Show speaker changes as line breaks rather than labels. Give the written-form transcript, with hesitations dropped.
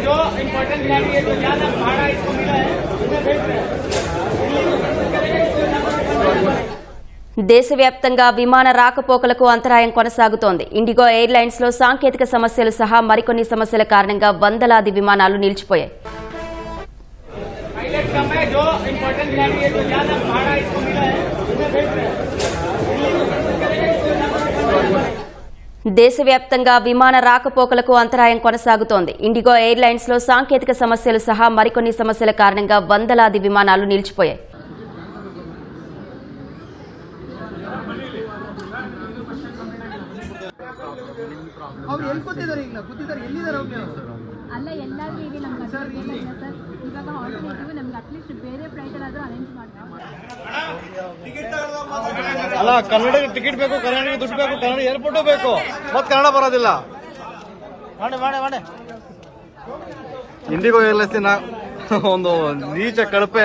जो इम्पोर्टेंट खिलाड़ी है, जो ज्यादा भाड़ा इसको मिला है, उसे भेज रहे हैं।
దేశవ్యాప్తంగా విమాన రాకపోకలకు అంతరాయం కొనసాగుతోంది. ఇండిగో ఎయిర్లైన్స్ లో సాంకేతిక సమస్యలు సహా మరికొన్ని సమస్యల కారణంగా వందలాది విమానాలు నిలిచిపోయాయి.
पायलट कम है, जो इम्पोर्टेंट खिलाड़ी है, जो ज्यादा भाड़ा इसको मिला है, उसे भेज रहे हैं।
దేశవ్యాప్తంగా విమాన రాకపోకలకు అంతరాయం కొనసాగుతోంది. ఇండిగో ఎయిర్లైన్స్ లో సాంకేతిక సమస్యలు సహా మరికొన్ని సమస్యల కారణంగా వందలాది విమానాలు నిలిచిపోయాయి.
ಅಲ್ಲ ಎಲ್ಲಾದ್ರೂ ಈಗ ನಮ್ಗೆ ಸರ್ ಇವಾಗ ಆಲ್ಟರ್ನೇಟಿವ್ ನಮ್ಗೆ ಅಟ್ಲೀಸ್ಟ್ ಬೇರೆ ಫ್ಲೈಟ್ ಎಲ್ಲಾದ್ರೂ ಅರೇಂಜ್ ಮಾಡ್ತಾರೆ.
ಅಲ್ಲ ಕನ್ನಡಿಗೆ ಟಿಕೆಟ್ ಬೇಕು, ಕನ್ನಡಿಗೆ ದುಡ್ಡು ಬೇಕು, ಕನ್ನಡ ಏರ್ಪೋರ್ಟು ಬೇಕು, ಮತ್ತೆ ಕನ್ನಡ ಬರೋದಿಲ್ಲ. ಇಂಡಿಗೋ ಏರ್ಲೈನ್ಸಿನ ಒಂದು ನೀಚ ಕಳಪೆ